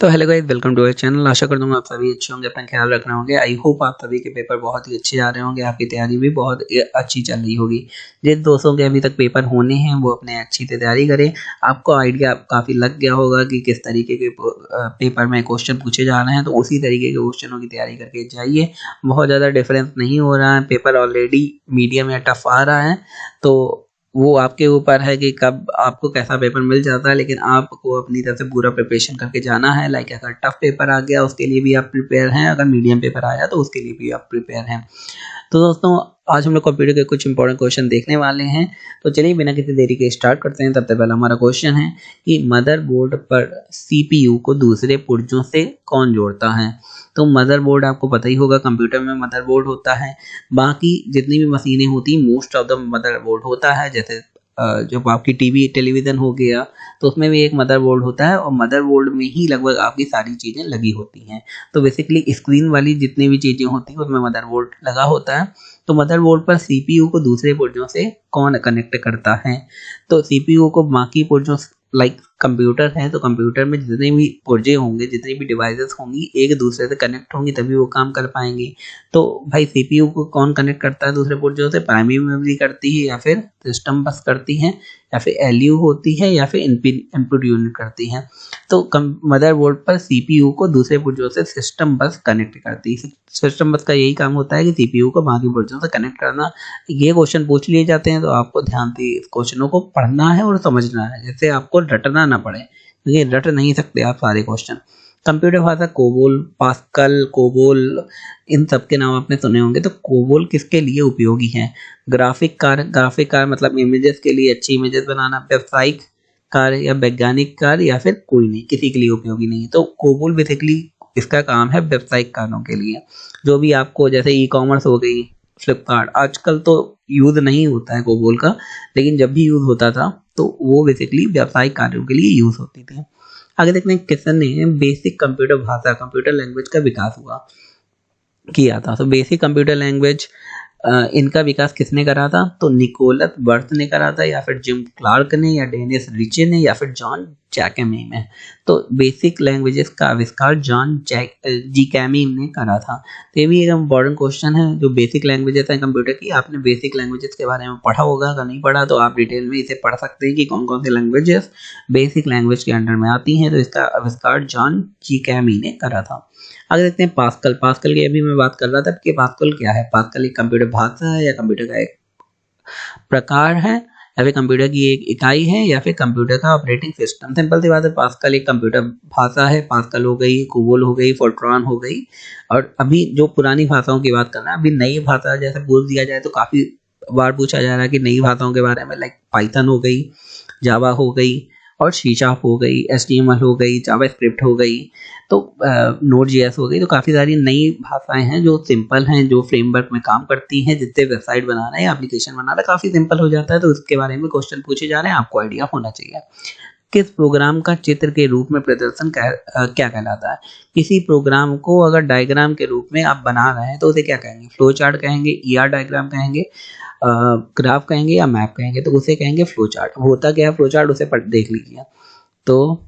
तो hello guys, welcome to our channel. आशा करता हूँ आप सभी अच्छे होंगे, अपना ख्याल रख रहे होंगे। आई होप आप सभी के पेपर बहुत ही अच्छे जा रहे होंगे, आपकी तैयारी भी बहुत अच्छी चल रही होगी। जिन दोस्तों के अभी तक पेपर होने हैं वो अपने अच्छी से तैयारी करें। आपको आइडिया काफ़ी लग गया होगा कि किस तरीके के पेपर में क्वेश्चन पूछे जा रहे हैं, तो उसी तरीके के क्वेश्चनों की तैयारी करके जाइए। बहुत ज़्यादा डिफरेंस नहीं हो रहा है, पेपर ऑलरेडी मीडियम या टफ आ रहा है, तो वो आपके ऊपर है कि कब आपको कैसा पेपर मिल जाता है, लेकिन आपको अपनी तरफ से पूरा प्रिपरेशन करके जाना है। लाइक अगर टफ पेपर आ गया उसके लिए भी आप प्रिपेयर हैं, अगर मीडियम पेपर आया तो उसके लिए भी आप प्रिपेयर हैं। तो दोस्तों, आज हम लोग कंप्यूटर के कुछ इंपॉर्टेंट क्वेश्चन देखने वाले हैं। तो चलिए बिना किसी देरी के स्टार्ट करते हैं। सबसे पहला हमारा क्वेश्चन है कि मदरबोर्ड पर सीपीयू को दूसरे पुर्जों से कौन जोड़ता है। तो मदरबोर्ड आपको पता ही होगा, कंप्यूटर में मदरबोर्ड होता है। बाकी जितनी भी मशीनें होती मोस्ट ऑफ द मदरबोर्ड होता है। जैसे जब आपकी टीवी टेलीविज़न हो गया तो उसमें भी एक मदरबोर्ड होता है, और मदरबोर्ड में ही लगभग आपकी सारी चीज़ें लगी होती हैं। तो बेसिकली स्क्रीन वाली जितनी भी चीज़ें होती हैं उसमें मदरबोर्ड लगा होता है। तो मदरबोर्ड पर सीपीयू को दूसरे पुर्जों से कौन कनेक्ट करता है। तो सीपीयू को बाकी पुर्जों लाइक कंप्यूटर है, तो कंप्यूटर में जितने भी पुर्जे होंगे, जितनी भी डिवाइसेस होंगी, एक दूसरे से कनेक्ट होंगी तभी वो काम कर पाएंगे। तो भाई सीपीयू को कौन कनेक्ट करता है दूसरे पुर्जों से? प्राइमरी मेमोरी करती है, या फिर सिस्टम बस करती है, या फिर एलयू होती है, या फिर इनपुट यूनिट करती है। तो मदरबोर्ड पर सीपीयू को दूसरे पुर्जों से सिस्टम बस कनेक्ट करती है। सिस्टम बस का यही काम होता है कि सीपीयू को बाकी पुर्जों से कनेक्ट करना। ये क्वेश्चन पूछ लिए जाते हैं तो आपको ध्यान से इस क्वेश्चनों को पढ़ना है और समझना है, जिससे आपको रटना ना पड़े, क्योंकि रट नहीं सकते आप सारे क्वेश्चन। कंप्यूटर भाषा कोबोल, पास्कल, कोबोल, इन सब के नाम आपने सुने होंगे। तो कोबोल किसके लिए उपयोगी है? ग्राफिक कार्य मतलब इमेजेस के लिए, अच्छी इमेजेस बनाना, व्यावसायिक कार्य या वैज्ञानिक कार्य, या फिर कोई नहीं, किसी के लिए उपयोगी नहीं। तो कोबोल बेसिकली इसका काम है व्यावसायिक कार्यों के लिए। जो भी आपको, जैसे ई कॉमर्स हो गई, फ्लिपकार्ट, आजकल तो यूज नहीं होता है कोबोल का, लेकिन जब भी यूज होता था तो वो बेसिकली व्यावसायिक कार्यों के लिए यूज होती थी। आगे देखते हैं किसने बेसिक कंप्यूटर भाषा, कंप्यूटर लैंग्वेज का विकास किया था। तो बेसिक कंप्यूटर लैंग्वेज इनका विकास किसने करा था? तो निकोलस बर्थ ने करा था, या फिर जिम क्लार्क ने, या डेनिस रिचे ने, या फिर जॉन जैकमी ने। तो बेसिक लैंग्वेजेस का आविष्कार जॉन जैकमी ने करा था। तो ये भी एक इम्पॉर्टेंट क्वेश्चन है। जो बेसिक लैंग्वेजेस हैं कंप्यूटर की, आपने बेसिक लैंग्वेजेस के बारे में पढ़ा होगा। अगर नहीं पढ़ा तो आप डिटेल में इसे पढ़ सकते हैं कि कौन कौन सी लैंग्वेजेस बेसिक लैंग्वेज के अंडर में आती हैं। तो इसका आविष्कार जॉन जैकमी ने करा था। आगे देखते हैं पास्कल। पास्कल की अभी मैं बात कर रहा था कि पास्कल क्या है। पास्कल एक कंप्यूटर भाषा है, या कंप्यूटर का एक प्रकार है, या फिर कंप्यूटर की एक इकाई है, या फिर कंप्यूटर का ऑपरेटिंग सिस्टम। सिंपल सी बात है, पास्कल एक कंप्यूटर भाषा है। पास्कल हो गई, कोबोल हो गई, फोर्ट्रॉन हो गई। और अभी जो पुरानी भाषाओं की बात करना है, अभी नई भाषा जैसे बोल दिया जाए तो काफ़ी बार पूछा जा रहा है कि नई भाषाओं के बारे में, लाइक पाइथन हो गई, जावा हो गई, और सी शार्प हो गई, HTML हो गई, जावास्क्रिप्ट हो गई, तो Node.js हो गई। तो काफ़ी सारी नई भाषाएं हैं जो सिंपल हैं, जो फ्रेमवर्क में काम करती हैं, जिससे वेबसाइट बनाना या एप्लीकेशन बनाना काफ़ी सिंपल हो जाता है। तो इसके बारे में क्वेश्चन पूछे जा रहे हैं, आपको आइडिया होना चाहिए। किस प्रोग्राम का चित्र के रूप में प्रदर्शन क्या कहलाता है? किसी प्रोग्राम को अगर डायग्राम के रूप में आप बना रहे हैं तो उसे क्या कहेंगे? फ्लो चार्ट कहेंगे, ER डायग्राम कहेंगे, ग्राफ कहेंगे, या मैप कहेंगे? तो उसे कहेंगे फ्लो चार्ट। होता क्या है फ्लो चार्ट, उसे देख लीजिए। तो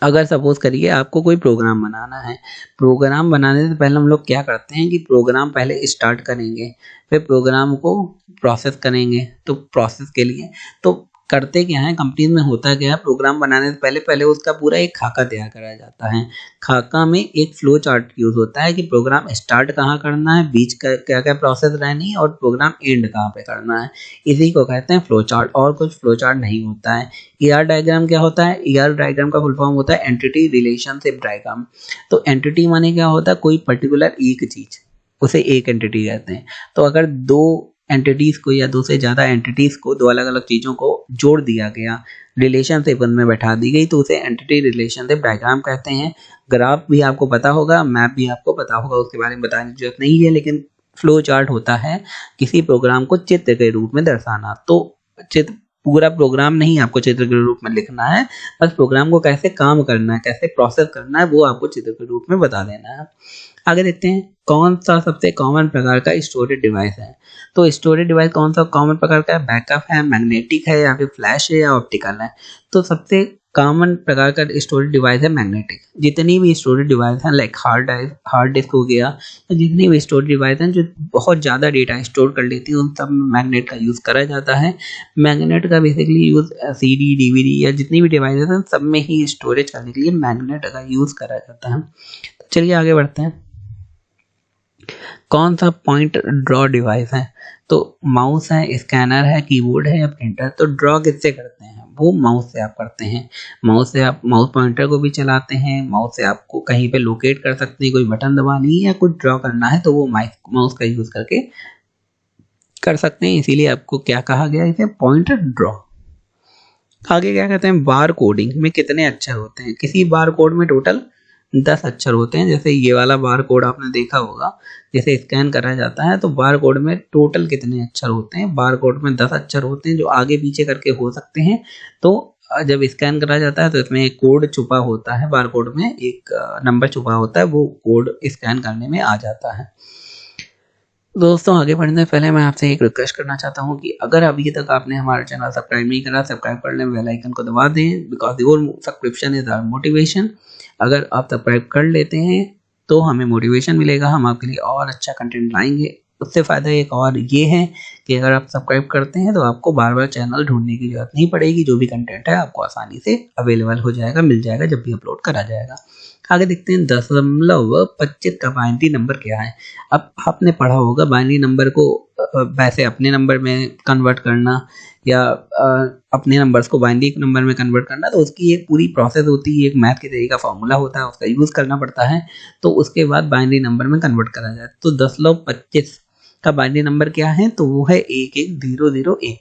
अगर सपोज करिए आपको कोई प्रोग्राम बनाना है, प्रोग्राम बनाने से पहले हम लोग क्या करते हैं कि प्रोग्राम पहले स्टार्ट करेंगे, फिर प्रोग्राम को प्रोसेस करेंगे। तो प्रोसेस के लिए तो करते क्या है, कंपनी में होता क्या है, प्रोग्राम बनाने से पहले उसका पूरा एक खाका तैयार कराया जाता है। खाका में एक फ्लो चार्ट यूज होता है कि प्रोग्राम स्टार्ट कहाँ करना है, बीच का क्या क्या प्रोसेस रहनी है, और प्रोग्राम एंड कहाँ पे करना है। इसी को कहते हैं फ्लो चार्ट, और कुछ फ्लो चार्ट नहीं होता है। ER डायग्राम क्या होता है? ER डायग्राम का फुल फॉर्म होता है एंटिटी रिलेशनशिप डायग्राम। तो एंटिटी माने क्या होता है? कोई पर्टिकुलर एक चीज, उसे एक एंटिटी कहते हैं। तो अगर दो एंटिटीज को या दो से ज़्यादा एंटिटीज को, दो अलग अलग चीज़ों को जोड़ दिया गया, रिलेशनशिप उनमें बैठा दी गई, तो उसे एंटिटी रिलेशनशिप डायग्राम कहते हैं। ग्राफ भी आपको पता होगा, मैप भी आपको पता होगा, उसके बारे में बताने की जरूरत नहीं है। लेकिन फ्लो चार्ट होता है किसी प्रोग्राम को चित्र के रूप में दर्शाना। तो चित्र, पूरा प्रोग्राम नहीं आपको चित्र के रूप में लिखना है, बस प्रोग्राम को कैसे काम करना है, कैसे प्रोसेस करना है, वो आपको चित्र के रूप में बता देना है। आगे देखते हैं कौन सा सबसे कॉमन प्रकार का स्टोरेज डिवाइस है। तो स्टोरेज डिवाइस कौन सा कॉमन प्रकार का है? बैकअप है, मैग्नेटिक है, या फिर फ्लैश है, या ऑप्टिकल है। तो सबसे कॉमन प्रकार का स्टोरेज डिवाइस है मैग्नेटिक। जितनी भी स्टोरेज डिवाइस हैं लाइक हार्ड डिस्क हो गया, तो जितनी भी स्टोरेज डिवाइस हैं जो बहुत ज़्यादा डेटा स्टोर कर लेती है, उन सब में मैग्नेट का यूज़ करा जाता है। मैग्नेट का बेसिकली यूज़ CD DVD या जितनी भी डिवाइस हैं सब में ही स्टोरेज करने के लिए मैग्नेट का यूज़ करा जाता है। तो चलिए आगे बढ़ते हैं। कौन सा पॉइंट ड्रॉ डिवाइस है? तो माउस है, स्कैनर है, कीबोर्ड है या प्रिंटर। तो ड्रॉ किससे करते हैं? वो माउस से आप करते हैं। माउस से आप माउस पॉइंटर को भी चलाते हैं, माउस से आपको कहीं पे लोकेट कर सकते हैं, कोई बटन दबानी है या कुछ ड्रॉ करना है तो वो माउस का यूज करके कर सकते हैं। इसीलिए आपको क्या कहा गया, इसे पॉइंट ड्रॉ। आगे क्या कहते हैं, बार कोडिंग में कितने अक्षर होते हैं? किसी बार कोड में टोटल 10 अक्षर होते हैं। जैसे ये वाला बार कोड आपने देखा होगा, जैसे स्कैन करा जाता है तो बार कोड में टोटल कितने अक्षर होते हैं? बार कोड में 10 अक्षर होते हैं जो आगे पीछे करके हो सकते हैं। तो जब स्कैन करा जाता है तो इसमें एक कोड छुपा होता है, बार कोड में एक नंबर छुपा होता है, वो कोड स्कैन करने में आ जाता है। दोस्तों आगे बढ़ने से पहले मैं आपसे एक रिक्वेस्ट करना चाहता हूं कि अगर अभी तक आपने हमारा चैनल सब्सक्राइब नहीं करा, सब्सक्राइब कर लें, बेल आइकन को दबा दें, because your subscription is our motivation. अगर आप सब्सक्राइब कर लेते हैं तो हमें मोटिवेशन मिलेगा, हम आपके लिए और अच्छा कंटेंट लाएंगे। उससे फ़ायदा एक और ये है कि अगर आप सब्सक्राइब करते हैं तो आपको बार बार चैनल ढूंढने की जरूरत नहीं पड़ेगी, जो भी कंटेंट है आपको आसानी से अवेलेबल हो जाएगा, मिल जाएगा जब भी अपलोड करा जाएगा। आगे देखते हैं 10.25 का बाइनरी नंबर क्या है। अब आपने पढ़ा होगा बाइनरी नंबर को वैसे अपने नंबर में कन्वर्ट करना या अपने नंबर्स को बाइनरी नंबर में कन्वर्ट करना, तो उसकी एक पूरी प्रोसेस होती है, एक मैथ के तरीके का फॉर्मूला होता है, उसका यूज़ करना पड़ता है, तो उसके बाद बाइनरी नंबर में कन्वर्ट करा जाए। तो 10.25 का बाइनरी नंबर क्या है? तो वो है 11001।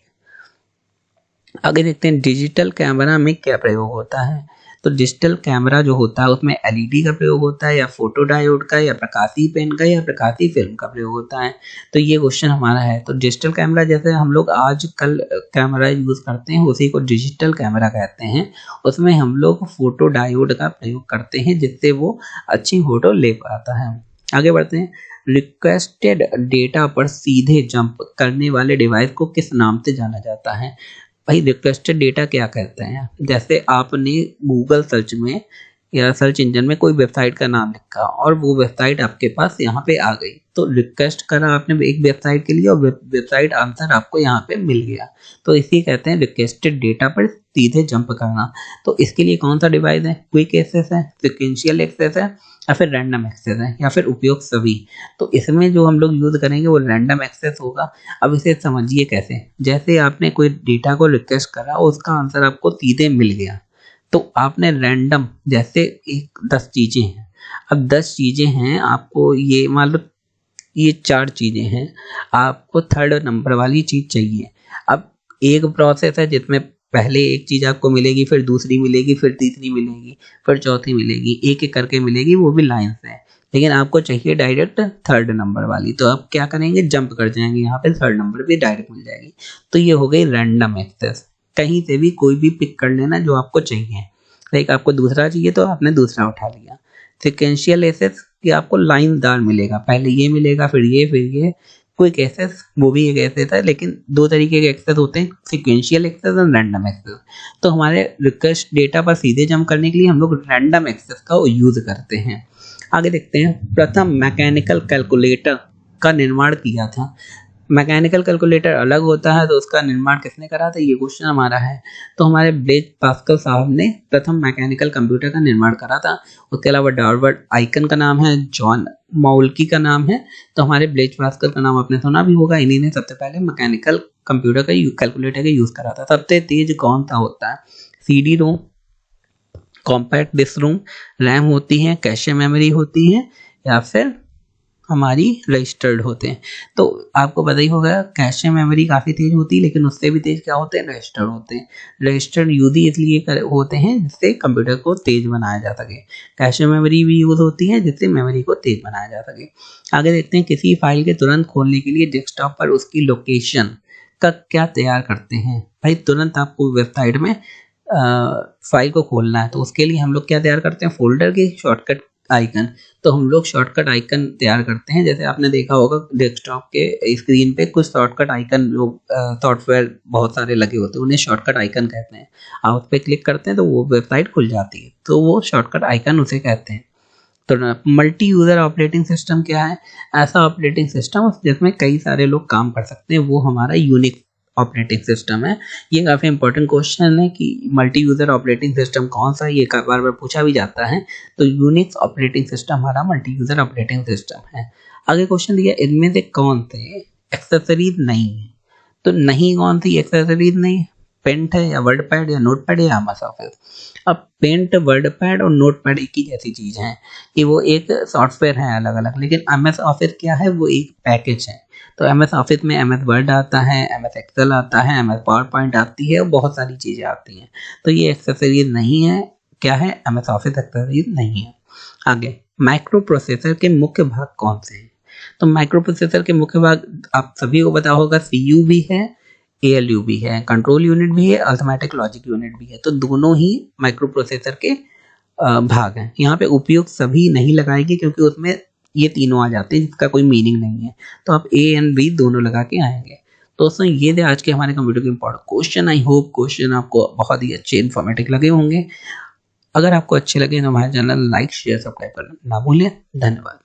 आगे देखते हैं डिजिटल कैमरा में क्या प्रयोग होता है। तो डिजिटल कैमरा जो होता है उसमें LED का प्रयोग होता है या फोटो डायोड का या प्रकाशी पेन का या प्रकाशी फिल्म का प्रयोग होता है। तो ये क्वेश्चन हमारा है। तो डिजिटल कैमरा जैसे हम लोग आजकल कैमरा यूज़ करते हैं उसी को डिजिटल कैमरा कहते हैं। उसमें हम लोग फोटो डायोड का प्रयोग करते हैं जिससे वो अच्छी फोटो ले पाता है। आगे बढ़ते हैं। रिक्वेस्टेड डेटा पर सीधे जंप करने वाले डिवाइस को किस नाम से जाना जाता है? भाई रिक्वेस्टेड डेटा क्या कहते हैं? जैसे आपने गूगल सर्च में या सर्च इंजन में कोई वेबसाइट का नाम लिखा और वो वेबसाइट आपके पास यहाँ पे आ गई, तो रिक्वेस्ट करा आपने एक वेबसाइट के लिए और वेबसाइट आंसर आपको यहाँ पे मिल गया, तो इसी कहते हैं रिक्वेस्टेड डेटा पर सीधे जंप करना। तो इसके लिए कौन सा डिवाइस है? क्विक एक्सेस है, सिक्वेंशियल एक्सेस है या फिर रैंडम एक्सेस है या फिर उपयोग सभी। तो इसमें जो हम लोग यूज़ करेंगे वो रैंडम एक्सेस होगा। अब इसे समझिए कैसे। जैसे आपने कोई डेटा को रिक्वेस्ट करा और उसका आंसर आपको सीधे मिल गया, तो आपने रैंडम जैसे 10 चीज़ें हैं, अब 10 चीज़ें हैं, आपको ये मान लो ये 4 चीज़ें हैं, आपको थर्ड नंबर वाली चीज़ चाहिए। अब एक प्रोसेस है जिसमें पहले एक चीज़ आपको मिलेगी, फिर दूसरी मिलेगी, फिर तीसरी मिलेगी, फिर चौथी मिलेगी, एक एक करके मिलेगी, वो भी लाइन से। लेकिन आपको चाहिए डायरेक्ट थर्ड नंबर वाली, तो आप क्या करेंगे, जंप कर जाएंगे, यहाँ पे थर्ड नंबर पे डायरेक्ट मिल जाएगी। तो ये हो गई रैंडम एक्सेस। कहीं से भी कोई भी पिक कर लेना जो आपको चाहिए। लाइक आपको दूसरा चाहिए तो आपने दूसरा उठा लिया। सिक्वेंशियल एक्सेस कि आपको लाइनदार मिलेगा, पहले ये मिलेगा फिर ये फिर ये। क्विक एक्सेस वो भी एक एक्सेस है, लेकिन दो तरीके के एक्सेस होते हैं, सिक्वेंशियल एक्सेस और रैंडम एक्सेस। तो हमारे रिक्वेस्ट डेटा पर सीधे जंप करने के लिए हम लोग रैंडम एक्सेस का यूज करते हैं। आगे देखते हैं। प्रथम मैकेनिकल कैलकुलेटर का निर्माण किया था। मैकेनिकल कैलकुलेटर अलग होता है, तो उसका निर्माण किसने करा था, ये क्वेश्चन हमारा है। तो हमारे ब्लेज पास्कल साहब ने प्रथम मैकेनिकल कंप्यूटर का निर्माण करा था। उसके अलावा डार्वर्ड आइकन का नाम है, जॉन मौल्की का नाम है। तो हमारे ब्लेज पास्कल का नाम आपने सुना भी होगा, इन्हीं ने सबसे पहले मैकेनिकल कंप्यूटर का कैलकुलेटर का यूज करा था। सबसे तेज कौन सा होता है? CD रोम, कॉम्पैक्ट डिस्क रोम, रैम होती है, कैशे मेमोरी होती है या फिर हमारी रजिस्टर्ड होते हैं। तो आपको पता ही होगा कैशे मेमोरी काफ़ी तेज होती है, लेकिन उससे भी तेज क्या होते हैं, रजिस्टर्ड होते हैं। रजिस्टर्ड यूज ही इसलिए होते हैं जिससे कंप्यूटर को तेज बनाया जा सके। कैशे मेमोरी भी यूज होती है जिससे मेमोरी को तेज बनाया जा सके। आगे देखते हैं। किसी फाइल के तुरंत खोलने के लिए डेस्कटॉप पर उसकी लोकेशन का क्या तैयार करते हैं? भाई तुरंत आपको वेबसाइट में फाइल को खोलना है, तो उसके लिए हम लोग क्या तैयार करते हैं, फोल्डर की शॉर्टकट आइकन, तो हम लोग शॉर्टकट आइकन तैयार करते हैं। जैसे आपने देखा होगा डेस्कटॉप के स्क्रीन पे कुछ शॉर्टकट आइकन लोग सॉफ्टवेयर बहुत सारे लगे होते हैं, उन्हें शॉर्टकट आइकन कहते हैं। आप उस पर क्लिक करते हैं तो वो वेबसाइट खुल जाती है, तो वो शॉर्टकट आइकन उसे कहते हैं। तो मल्टी यूज़र ऑपरेटिंग सिस्टम क्या है? ऐसा ऑपरेटिंग सिस्टम जिसमें कई सारे लोग काम कर सकते हैं, वो हमारा यूनिक ऑपरेटिंग सिस्टम है। ये काफ़ी इंपॉर्टेंट क्वेश्चन है कि मल्टी यूज़र ऑपरेटिंग सिस्टम कौन सा है, ये बार बार पूछा भी जाता है। तो यूनिक्स ऑपरेटिंग सिस्टम हमारा मल्टी यूज़र ऑपरेटिंग सिस्टम है। आगे क्वेश्चन दिया, इनमें से कौन से एक्सेसरीज नहीं है? तो नहीं कौन सी एक्सेसरीज नहीं? पेंट है या वर्डपैड या नोटपैड या एमएस ऑफिस। अब पेंट, वर्डपैड और नोटपैड एक ही जैसी चीज़ है कि वो एक सॉफ्टवेयर है अलग अलग, लेकिन एमएस ऑफिस क्या है? वो एक पैकेज है। तो एमएस ऑफिस में एमएस वर्ड आता है, एमएस एक्सेल आता है, एमएस पावर पॉइंट आती है और बहुत सारी चीज़ें आती हैं। तो ये एक्सेसरीज नहीं है। क्या है? एमएस ऑफिस एक्सेसरीज नहीं है। आगे, माइक्रो प्रोसेसर के मुख्य भाग कौन से हैं? तो माइक्रो प्रोसेसर के मुख्य भाग आप सभी को पता होगा, सीयू भी है, एएलयू भी है, कंट्रोल यूनिट भी है, अर्थमेटिक लॉजिक यूनिट भी है। तो दोनों ही माइक्रो प्रोसेसर के भाग हैं। यहाँ पे उपयोग सभी नहीं लगाएगी क्योंकि उसमें ये तीनों आ जाते हैं जिसका कोई मीनिंग नहीं है, तो आप ए एंड बी दोनों लगा के आएंगे। दोस्तों ये थे आज के हमारे कंप्यूटर के important question. I hope question आपको बहुत ही अच्छे इन्फॉर्मेटिव लगे होंगे। अगर आपको अच्छे लगे तो हमारे चैनल लाइक शेयर सब्सक्राइब करना ना भूलें। धन्यवाद।